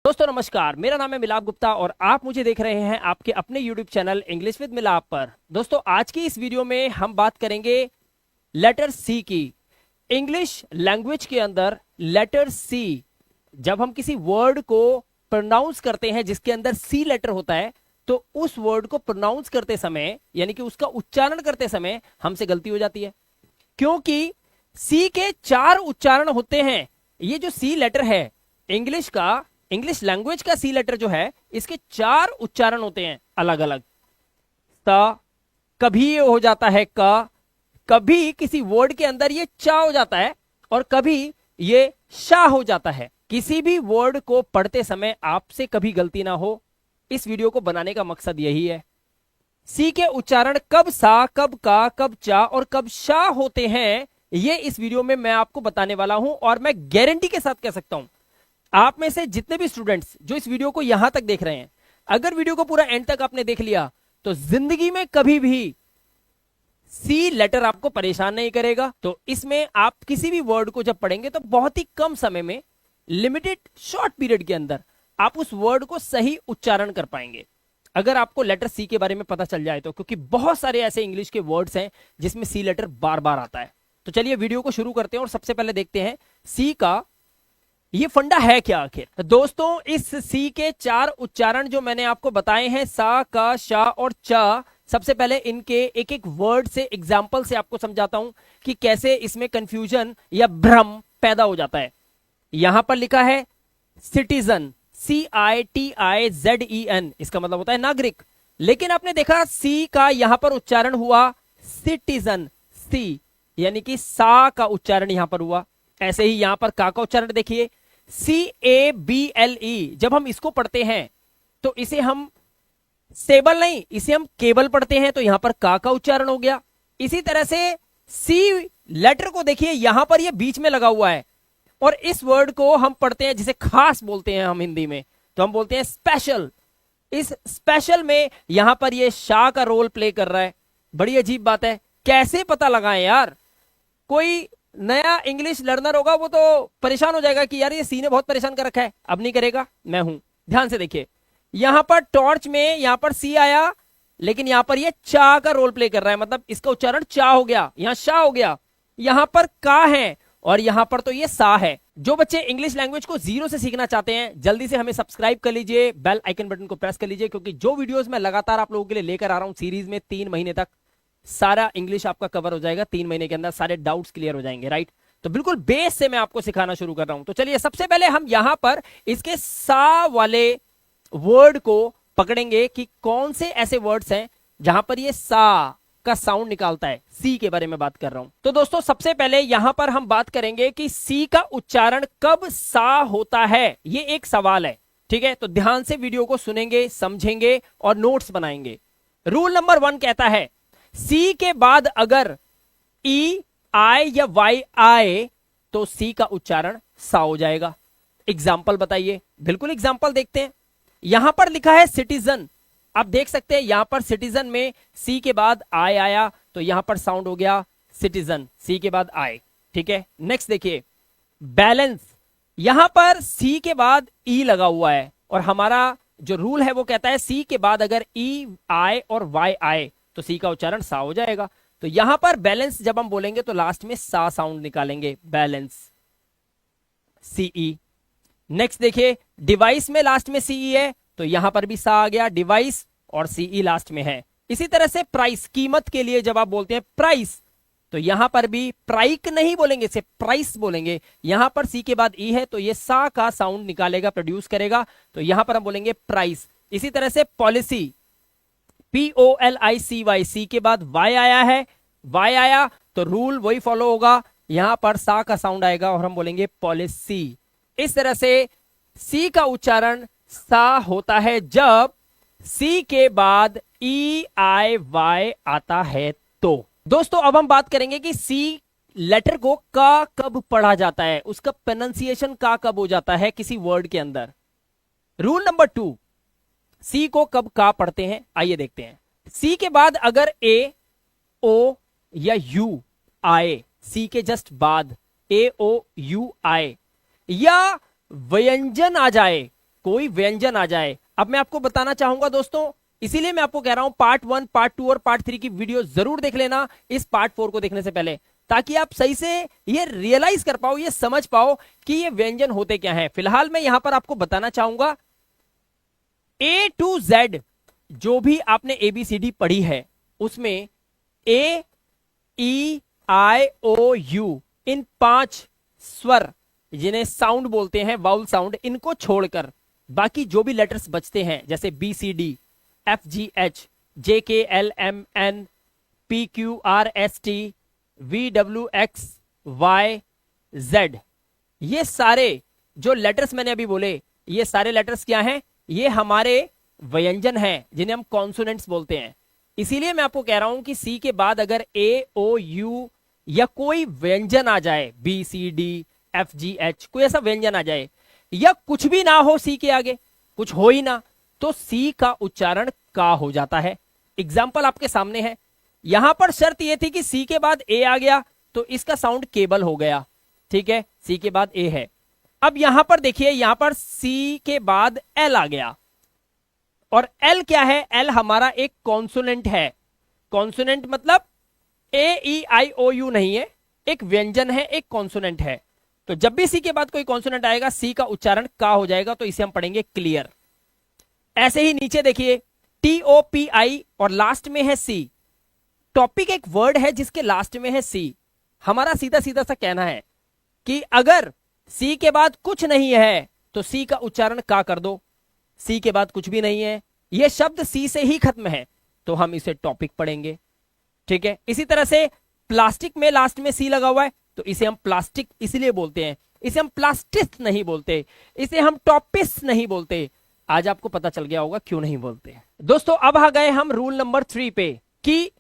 दोस्तों नमस्कार, मेरा नाम है मिलाप गुप्ता और आप मुझे देख रहे हैं आपके अपने YouTube चैनल इंग्लिश विद मिलाप पर। दोस्तों आज की इस वीडियो में हम बात करेंगे लेटर सी की। इंग्लिश लैंग्वेज के अंदर लेटर सी, जब हम किसी वर्ड को प्रोनाउंस करते हैं जिसके अंदर सी लेटर होता है, तो उस वर्ड को प्रोनाउंस करते समय यानी कि उसका उच्चारण करते समय हमसे गलती हो जाती है, क्योंकि सी के 4 उच्चारण होते हैं। ये जो सी लेटर है इंग्लिश लैंग्वेज का सी लेटर जो है, इसके 4 उच्चारण होते हैं अलग अलग। स, कभी ये हो जाता है क, कभी किसी वर्ड के अंदर ये चा हो जाता है और कभी ये शा हो जाता है। किसी भी वर्ड को पढ़ते समय आपसे कभी गलती ना हो, इस वीडियो को बनाने का मकसद यही है। सी के उच्चारण कब सा, कब का, कब चा और कब शा होते हैं, ये इस वीडियो में मैं आपको बताने वाला हूं। और मैं गारंटी के साथ कह सकता हूं, आप में से जितने भी स्टूडेंट्स जो इस वीडियो को यहां तक देख रहे हैं, अगर वीडियो को पूरा एंड तक आपने देख लिया तो जिंदगी में कभी भी सी लेटर आपको परेशान नहीं करेगा। तो इसमें आप किसी भी वर्ड को जब पढ़ेंगे तो बहुत ही कम समय में, लिमिटेड शॉर्ट पीरियड के अंदर आप उस वर्ड को सही उच्चारण कर पाएंगे, अगर आपको लेटर सी के बारे में पता चल जाए तो। क्योंकि बहुत सारे ऐसे इंग्लिश के वर्ड्स हैं जिसमें सी लेटर बार बार आता है। तो चलिए वीडियो को शुरू करते हैं और सबसे पहले देखते हैं सी का ये फंडा है क्या आखिर। तो दोस्तों इस सी के 4 उच्चारण जो मैंने आपको बताए हैं, सा, का, शा और चा, सबसे पहले इनके एक एक वर्ड से, एग्जाम्पल से आपको समझाता हूं कि कैसे इसमें कंफ्यूजन या भ्रम पैदा हो जाता है। यहां पर लिखा है सिटीजन, CITIZEN, इसका मतलब होता है नागरिक। लेकिन आपने देखा सी का यहां पर उच्चारण हुआ सिटीजन, सी यानी कि सा का उच्चारण यहां पर हुआ। ऐसे ही यहां पर का उच्चारण देखिए, CABLE। जब हम इसको पढ़ते हैं तो इसे हम स्टेबल नहीं, इसे हम केबल पढ़ते हैं, तो यहां पर का उच्चारण हो गया। इसी तरह से सी लेटर को देखिए, यहां पर ये बीच में लगा हुआ है और इस वर्ड को हम पढ़ते हैं जिसे खास बोलते हैं हम हिंदी में, तो हम बोलते हैं स्पेशल। इस स्पेशल में यहां पर ये शाह का रोल प्ले कर रहा है। बड़ी अजीब बात है, कैसे पता लगाएं यार। कोई नया इंग्लिश लर्नर होगा वो तो परेशान हो जाएगा कि यार ये सी ने बहुत परेशान कर रखा है। अब नहीं करेगा, मैं हूं। ध्यान से देखिए, यहां पर टॉर्च में यहां पर सी आया, लेकिन यहां पर ये चा का रोल प्ले कर रहा है, मतलब इसका उच्चारण चा हो गया, यहां शा हो गया। यहां पर का है और यहां पर तो ये सा है। जो बच्चे इंग्लिश लैंग्वेज को जीरो से सीखना चाहते हैं, जल्दी से हमें सब्सक्राइब कर लीजिए, बेल आइकन बटन को प्रेस कर लीजिए, क्योंकि जो वीडियोस मैं लगातार आप लोगों के लिए लेकर आ रहा हूं सीरीज में, 3 महीने तक सारा इंग्लिश आपका कवर हो जाएगा। 3 महीने के अंदर सारे डाउट्स क्लियर हो जाएंगे, राइट। तो बिल्कुल बेस से मैं आपको सिखाना शुरू कर रहा हूं। तो चलिए सबसे पहले हम यहां पर इसके सा वाले वर्ड को पकड़ेंगे कि कौन से ऐसे वर्ड्स हैं जहां पर ये सा का साउंड निकालता है। सी के बारे में बात कर रहा हूं। तो दोस्तों सबसे पहले यहां पर हम बात करेंगे कि सी का उच्चारण कब सा होता है। ये एक सवाल है, ठीक है। तो ध्यान से वीडियो को सुनेंगे, समझेंगे और नोट्स बनाएंगे। रूल नंबर 1 कहता है, सी के बाद अगर ई, आई या वाई आए तो सी का उच्चारण सा हो जाएगा। एग्जाम्पल बताइए। बिल्कुल एग्जाम्पल देखते हैं। यहां पर लिखा है सिटीजन, आप देख सकते हैं यहां पर सिटीजन में सी के बाद आई आया तो यहां पर साउंड हो गया सिटीजन, सी के बाद आई, ठीक है। नेक्स्ट देखिए, बैलेंस, यहां पर सी के बाद ई लगा हुआ है और हमारा जो रूल है वो कहता है सी के बाद अगर ई, आई और वाई आए तो सी का उच्चारण सा हो जाएगा। तो यहां पर बैलेंस जब हम बोलेंगे तो लास्ट में सा साउंड निकालेंगे, बैलेंस, सीई। नेक्स्ट देखिए, डिवाइस में लास्ट में सीई है तो यहां पर भी सा आ गया, डिवाइस और सीई लास्ट में है। इसी तरह से प्राइस, कीमत के लिए जब आप बोलते हैं प्राइस, तो यहां पर भी प्राइक नहीं बोलेंगे, सिर्फ प्राइस बोलेंगे। यहां पर सी के बाद ई है तो ये सा का साउंड निकालेगा, प्रोड्यूस करेगा, तो यहां पर हम बोलेंगे प्राइस। इसी तरह से पॉलिसी, POLICY, सी के बाद वाई आया है, वाई आया तो रूल वही फॉलो होगा, यहां पर सा का साउंड आएगा और हम बोलेंगे पॉलिसी। इस तरह से सी का उच्चारण सा होता है जब सी के बाद EIY आता है। तो दोस्तों अब हम बात करेंगे कि सी लेटर को का कब पढ़ा जाता है, उसका प्रोनाउंसिएशन का कब हो जाता है किसी वर्ड के अंदर। रूल नंबर 2, सी को कब का पढ़ते हैं, आइए देखते हैं। सी के बाद अगर ए, ओ या यू आए, सी के जस्ट बाद ए, ओ, यू आए या व्यंजन आ जाए कोई व्यंजन आ जाए। अब मैं आपको बताना चाहूंगा दोस्तों, इसीलिए मैं आपको कह रहा हूं पार्ट 1, पार्ट 2 और पार्ट 3 की वीडियो जरूर देख लेना इस पार्ट 4 को देखने से पहले, ताकि आप सही से ये रियलाइज कर पाओ, ये समझ पाओ कि ये व्यंजन होते क्या हैं। फिलहाल मैं यहां पर आपको बताना चाहूंगा A to Z, जो भी आपने ABCD पढ़ी है उसमें A, E, I, O, U इन 5 स्वर जिन्हें साउंड बोलते हैं, वाउल साउंड, इनको छोड़कर बाकी जो भी लेटर्स बचते हैं जैसे BCD, FGH, JKLMN, PQRST, VWXYZ, ये सारे जो लेटर्स मैंने अभी बोले, ये सारे लेटर्स क्या हैं? ये हमारे व्यंजन हैं जिन्हें हम कॉन्सोनेंट्स बोलते हैं। इसीलिए मैं आपको कह रहा हूं कि सी के बाद अगर A, O, U या कोई व्यंजन आ जाए, BCD, FGH, कोई ऐसा व्यंजन आ जाए या कुछ भी ना हो सी के आगे, कुछ हो ही ना, तो सी का उच्चारण का हो जाता है। एग्जाम्पल आपके सामने है। यहां पर शर्त यह थी कि सी के बाद ए आ गया तो इसका साउंड केबल हो गया, ठीक है, सी के बाद ए है। अब यहां पर देखिए, यहां पर सी के बाद एल आ गया, और एल क्या है? एल हमारा एक कॉन्सोनेंट है। कॉन्सोनेंट मतलब AEIOU नहीं है, एक व्यंजन है, एक कॉन्सोनेंट है। तो जब भी सी के बाद कोई कॉन्सोनेंट आएगा सी का उच्चारण का हो जाएगा, तो इसे हम पढ़ेंगे क्लियर। ऐसे ही नीचे देखिए TOPI और लास्ट में है सी। टॉपिक एक वर्ड है जिसके लास्ट में है सी। हमारा सीधा सीधा सा कहना है कि अगर सी के बाद कुछ नहीं है तो सी का उच्चारण का कर दो। सी के बाद कुछ भी नहीं है, यह शब्द सी से ही खत्म है, तो हम इसे टॉपिक पढ़ेंगे, ठीक है। इसी तरह से प्लास्टिक में लास्ट में सी लगा हुआ है तो इसे हम प्लास्टिक इसलिए बोलते हैं, इसे हम प्लास्टिस नहीं बोलते, इसे हम टॉपिस नहीं बोलते। आज आपको पता चल गया होगा क्यों नहीं बोलते। दोस्तों अब आ गए हम रूल नंबर 3 पे कि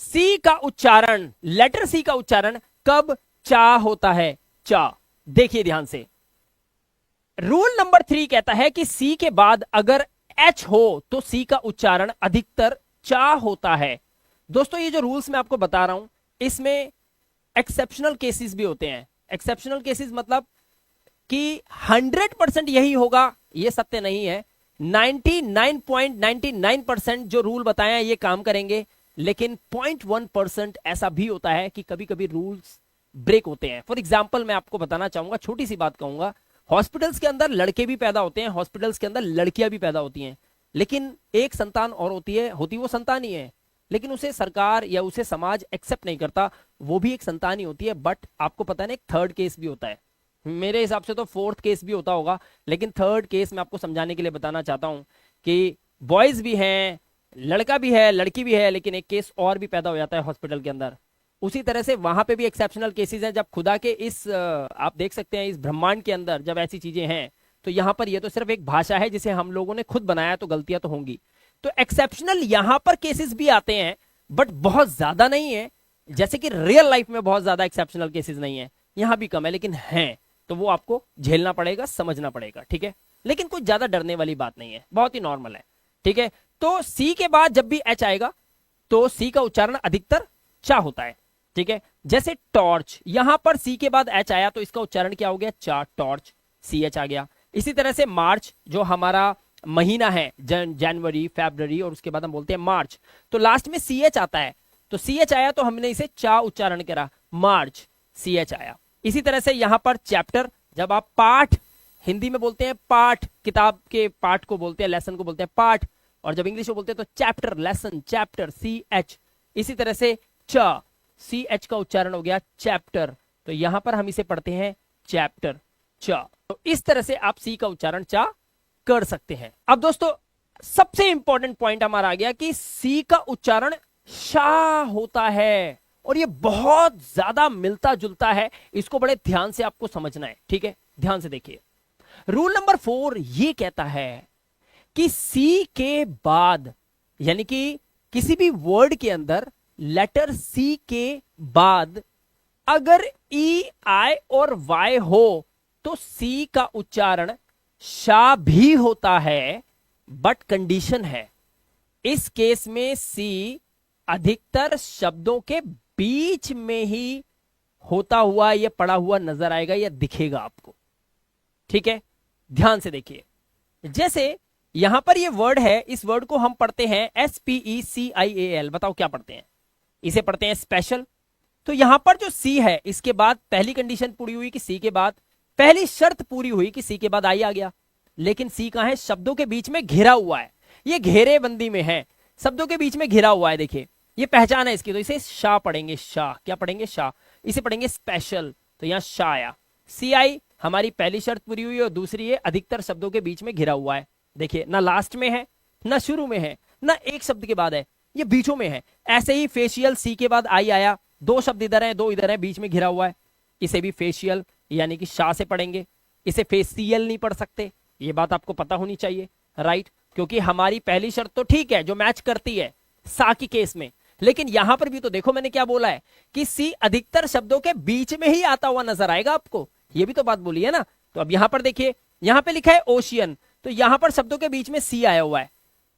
सी का उच्चारण, लेटर सी का उच्चारण कब चा होता है। चा, देखिए ध्यान से, रूल नंबर 3 कहता है कि सी के बाद अगर एच हो तो सी का उच्चारण अधिकतर चा होता है। दोस्तों ये जो रूल्स मैं आपको बता रहा हूं इसमें एक्सेप्शनल केसेस भी होते हैं। एक्सेप्शनल केसेस मतलब कि 100% यही होगा, ये सत्य नहीं है। 99.99% जो रूल बताए हैं ये काम करेंगे, लेकिन 0.1% ऐसा भी होता है कि कभी कभी रूल्स ब्रेक होते हैं। फॉर एग्जाम्पल मैं आपको बताना चाहूंगा, छोटी सी बात कहूंगा, हॉस्पिटल्स के अंदर लड़के भी पैदा होते हैं, हॉस्पिटल्स के अंदर लड़कियां भी पैदा होती हैं, लेकिन एक संतान और होती वो संतान ही है, लेकिन उसे सरकार या उसे समाज एक्सेप्ट नहीं करता, वो भी एक संतान ही होती है। बट आपको पता है एक थर्ड केस भी होता है, मेरे हिसाब से तो फोर्थ केस भी होता होगा, लेकिन थर्ड केस मैं आपको समझाने के लिए बताना चाहता हूं कि बॉयज भी हैं, लड़का भी है, लड़की भी है, लेकिन एक केस और भी पैदा हो जाता है हॉस्पिटल के अंदर। उसी तरह से वहां पे भी एक्सेप्शनल केसेस हैं, जब खुदा के इस आप देख सकते हैं इस ब्रह्मांड के अंदर जब ऐसी चीजें हैं, तो यहां पर ये तो सिर्फ एक भाषा है जिसे हम लोगों ने खुद बनाया, तो गलतियां तो होंगी। तो एक्सेप्शनल यहां पर केसेस भी आते हैं, बट बहुत ज्यादा नहीं है, जैसे कि रियल लाइफ में बहुत ज्यादा एक्सेप्शनल केसेस नहीं है, यहां भी कम है, लेकिन हैं, तो वो आपको झेलना पड़ेगा, समझना पड़ेगा, ठीक है। लेकिन कोई ज्यादा डरने वाली बात नहीं है, बहुत ही नॉर्मल है, ठीक है। तो सी के बाद जब भी एच आएगा तो सी का उच्चारण अधिकतर चा होता है, ठीक है। जैसे टॉर्च, यहां पर सी के बाद एच आया तो इसका उच्चारण क्या हो गया? चा, टॉर्च, सी एच आ गया। इसी तरह से मार्च जो हमारा महीना है, जनवरी, फरवरी, और उसके बाद हम बोलते हैं मार्च, तो लास्ट में सी एच आता है, तो सी एच आया तो हमने इसे चा उच्चारण करा, मार्च, सी एच आया। इसी तरह से यहां पर चैप्टर, जब आप पाठ, हिंदी में बोलते हैं पाठ, किताब के पाठ को बोलते हैं, लेसन को बोलते हैं पाठ, और जब इंग्लिश में बोलते हैं तो chapter, lesson, chapter, C H. इसी तरह से च, सी एच का उच्चारण हो गया चैप्टर, तो यहां पर हम इसे पढ़ते हैं चैप्टर, च। तो इस तरह से आप सी का उच्चारण चा कर सकते हैं। अब दोस्तों सबसे इंपॉर्टेंट पॉइंट हमारा आ गया कि सी का उच्चारण शा होता है, और ये बहुत ज्यादा मिलता जुलता है, इसको बड़े ध्यान से आपको समझना है, ठीक है। ध्यान से देखिए, रूल नंबर 4 ये कहता है कि सी के बाद, यानी कि किसी भी वर्ड के अंदर लेटर सी के बाद अगर ई, आई और वाई हो तो सी का उच्चारण शा भी होता है, बट कंडीशन है, इस केस में सी अधिकतर शब्दों के बीच में ही होता हुआ या पड़ा हुआ नजर आएगा या दिखेगा आपको, ठीक है। ध्यान से देखिए, जैसे यहां पर ये वर्ड है, इस वर्ड को हम पढ़ते हैं SPECIAL, बताओ क्या पढ़ते हैं? इसे पढ़ते हैं स्पेशल। तो यहां पर जो सी है, इसके बाद पहली कंडीशन पूरी हुई कि सी के बाद, पहली शर्त पूरी हुई कि सी के बाद आई आ गया। लेकिन सी कहां है? शब्दों के बीच में घिरा हुआ है, ये घेरेबंदी में है, शब्दों के बीच में घिरा हुआ है। देखिए ये पहचान है इसकी, तो इसे शाह पढ़ेंगे, शाह। क्या पढ़ेंगे? शाह। इसे पढ़ेंगे स्पेशल, तो यहां शाह आया। सी आई, हमारी पहली शर्त पूरी हुई, और दूसरी ये अधिकतर शब्दों के बीच में घिरा हुआ है। देखिए ना लास्ट में है, ना शुरू में है, ना एक शब्द के बाद है, ये बीचों में है। ऐसे ही फेशियल, सी के बाद आई आया, दो शब्द इधर हैं, दो इधर हैं, बीच में घिरा हुआ है, इसे भी फेशियल यानी कि शाह से पढ़ेंगे। इसे फेसियल नहीं पढ़ सकते, ये बात आपको पता होनी चाहिए, राइट? क्योंकि हमारी पहली शर्त तो ठीक है जो मैच करती है सा की केस में, लेकिन यहां पर भी तो देखो मैंने क्या बोला है कि सी अधिकतर शब्दों के बीच में ही आता हुआ नजर आएगा आपको, ये भी तो बात बोली है ना। तो अब यहां पर देखिए, यहां पे लिखा है ओशियन, तो यहां पर शब्दों के बीच में सी आया हुआ है,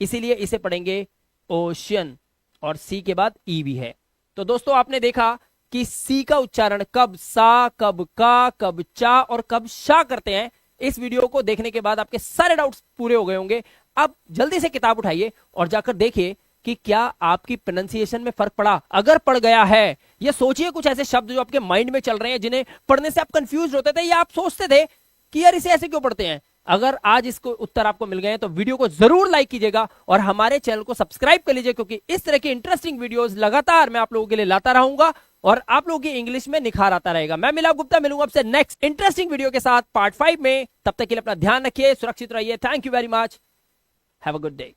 इसीलिए इसे पढ़ेंगे ओशियन, और सी के बाद ई भी है। तो दोस्तों आपने देखा कि सी का उच्चारण कब सा, कब का, कब चा और कब शा करते हैं। इस वीडियो को देखने के बाद आपके सारे डाउट्स पूरे हो गए होंगे। अब जल्दी से किताब उठाइए और जाकर देखिए कि क्या आपकी प्रोनाउंसिएशन में फर्क पड़ा। अगर पड़ गया है, ये सोचिए कुछ ऐसे शब्द जो आपके माइंड में चल रहे हैं, जिन्हें पढ़ने से आप कंफ्यूज होते थे या आप सोचते थे कि यार इसे ऐसे क्यों पढ़ते हैं। अगर आज इसको उत्तर आपको मिल गए तो वीडियो को जरूर लाइक कीजिएगा और हमारे चैनल को सब्सक्राइब कर लीजिए, क्योंकि इस तरह की इंटरेस्टिंग वीडियोस लगातार मैं आप लोगों के लिए लाता रहूंगा और आप लोगों की इंग्लिश में निखार आता रहेगा। मैं मिलाप गुप्ता मिलूंगा आपसे नेक्स्ट इंटरेस्टिंग वीडियो के साथ पार्ट 5 में। तब तक के लिए अपना ध्यान रखिए, सुरक्षित रहिए। Thank you very much, have a good day.